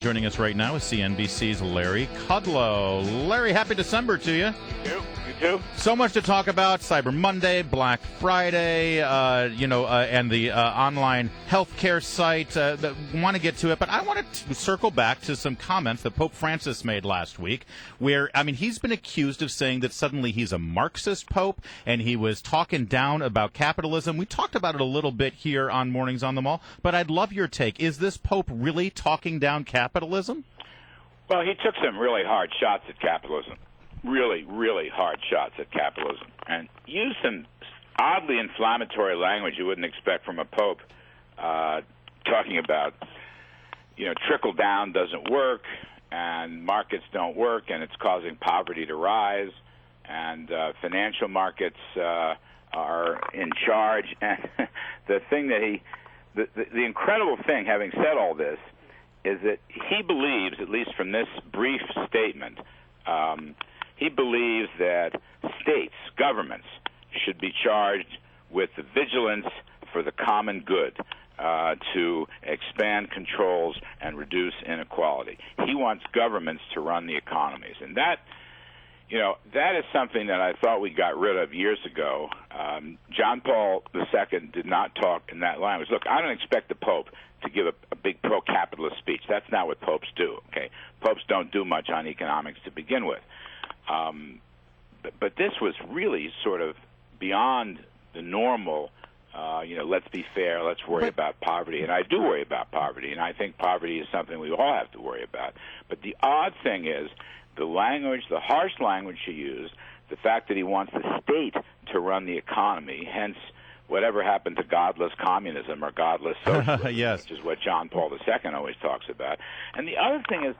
Joining us right now is CNBC's Larry Kudlow. Larry, happy December to you. You too. So much to talk about: Cyber Monday, Black Friday, and the online healthcare site. Want to get to it, but I want to circle back to some comments that Pope Francis made last week, where he's been accused of saying that suddenly he's a Marxist pope, and he was talking down about capitalism. We talked about it a little bit here on Mornings on the Mall, but I'd love your take. Is this pope really talking down capitalism? Well, he took some really hard shots at capitalism. Really, really hard shots at capitalism, and used some oddly inflammatory language you wouldn't expect from a pope, talking about, trickle down doesn't work, and markets don't work, and it's causing poverty to rise, and financial markets are in charge. And the thing that the incredible thing, having said all this, is that he believes, at least from this brief statement, he believes that states, governments, should be charged with the vigilance for the common good, to expand controls and reduce inequality. He wants governments to run the economies. And that is something that I thought we got rid of years ago. John Paul II did not talk in that language. Look, I don't expect the Pope to give a big pro-capitalist speech. That's not what popes do, okay? Popes don't do much on economics to begin with. But this was really sort of beyond the normal, let's be fair, let's worry about poverty. And I do worry about poverty, and I think poverty is something we all have to worry about. But the odd thing is the language, the harsh language he used, the fact that he wants the state to run the economy, hence whatever happened to godless communism or godless socialism, yes, which is what John Paul II always talks about. And the other thing is,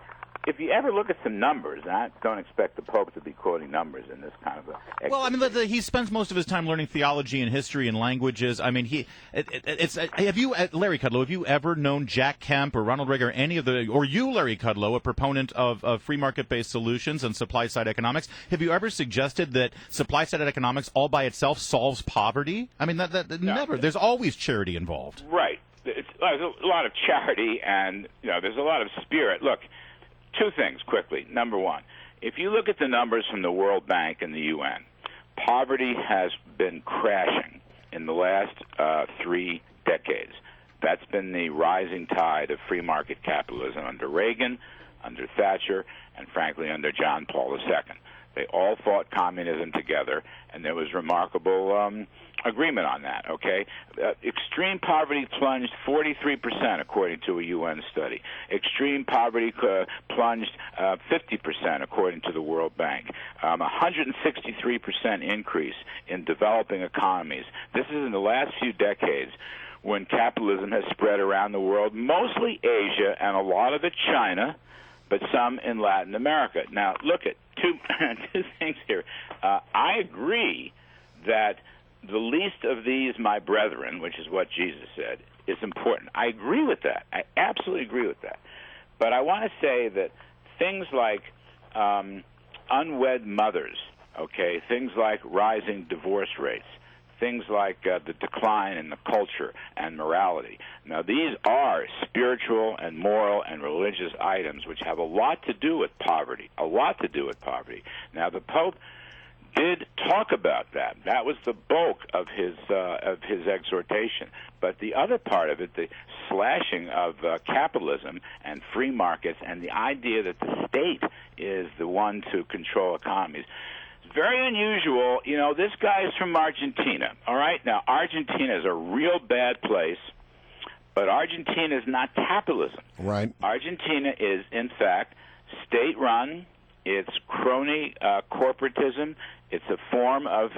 if you ever look at some numbers, and I don't expect the Pope to be quoting numbers in this kind of a... Well, he spends most of his time learning theology and history and languages. Have you, Larry Kudlow, have you ever known Jack Kemp or Ronald Reagan or you, Larry Kudlow, a proponent of free market-based solutions and supply-side economics? Have you ever suggested that supply-side economics all by itself solves poverty? Never. There's always charity involved. Right. There's a lot of charity, and there's a lot of spirit. Look, two things quickly. Number one, if you look at the numbers from the World Bank and the UN, poverty has been crashing in the last 3 decades. That's been the rising tide of free market capitalism under Reagan, under Thatcher, and frankly under John Paul II. They all fought communism together, and there was remarkable agreement on that, okay? Extreme poverty plunged 43%, according to a UN study. Extreme poverty plunged 50%, according to the World Bank. 163% increase in developing economies. This is in the last few decades when capitalism has spread around the world, mostly Asia and a lot of it China, but some in Latin America. Now, look at two things here. I agree that the least of these, my brethren, which is what Jesus said, is important. I agree with that. I absolutely agree with that. But I want to say that things like unwed mothers, okay, things like rising divorce rates, things like the decline in the culture and morality. Now, these are spiritual and moral and religious items which have a lot to do with poverty, Now, the Pope did talk about that. That was the bulk of his exhortation. But the other part of it, the slashing of capitalism and free markets and the idea that the state is the one to control economies, very unusual. This guy is from Argentina, all right? Now, Argentina is a real bad place, but Argentina is not capitalism. Right. Argentina is, in fact, state-run. It's crony corporatism. It's a form of,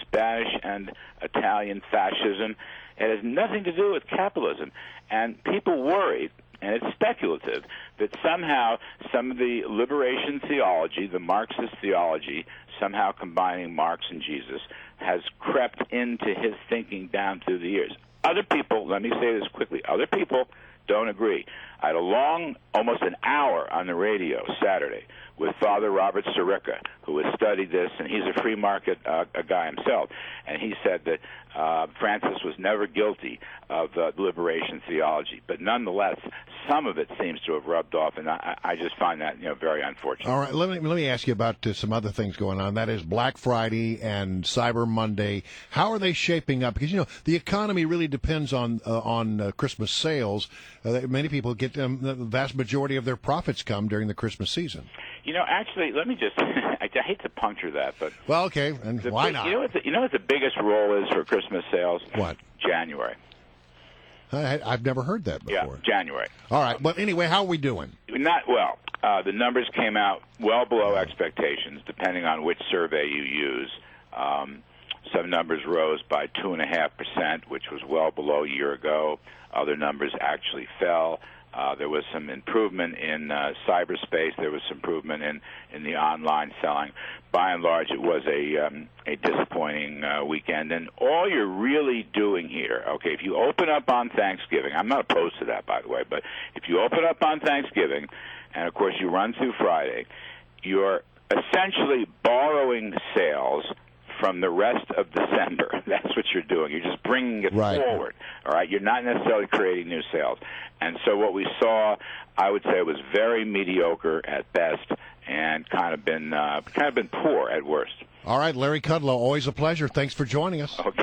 Spanish and Italian fascism. It has nothing to do with capitalism. And people worry, and it's speculative, that somehow some of the liberation theology, the Marxist theology, somehow combining Marx and Jesus, has crept into his thinking down through the years. Other people, let me say this quickly, other people don't agree. I had almost an hour on the radio Saturday with Father Robert Sirica, who has studied this, and he's a free market a guy himself. And he said that Francis was never guilty of liberation theology, but nonetheless, some of it seems to have rubbed off, and I just find that very unfortunate. All right, let me ask you about some other things going on. That is Black Friday and Cyber Monday. How are they shaping up? Because the economy really depends on Christmas sales. Many people get the vast majority of their profits come during the Christmas season. Actually, let me just, I hate to puncture that, but... Well, okay, and why not? You know what the biggest role is for Christmas sales? What? January. I've never heard that before. Yeah, January. All right, but anyway, how are we doing? Not well. The numbers came out well below expectations, depending on which survey you use. Some numbers rose by 2.5%, which was well below a year ago. Other numbers actually fell. There was some improvement in cyberspace. There was some improvement in the online selling. By and large, it was a disappointing weekend. And all you're really doing here, okay, if you open up on Thanksgiving, I'm not opposed to that, by the way, but if you open up on Thanksgiving, and of course you run through Friday, you're essentially borrowing sales from the rest of December. That's what you're doing. You're just bringing it forward. All right, you're not necessarily creating new sales. And so what we saw, I would say, was very mediocre at best, and kind of been poor at worst. All right, Larry Kudlow, always a pleasure. Thanks for joining us. Okay.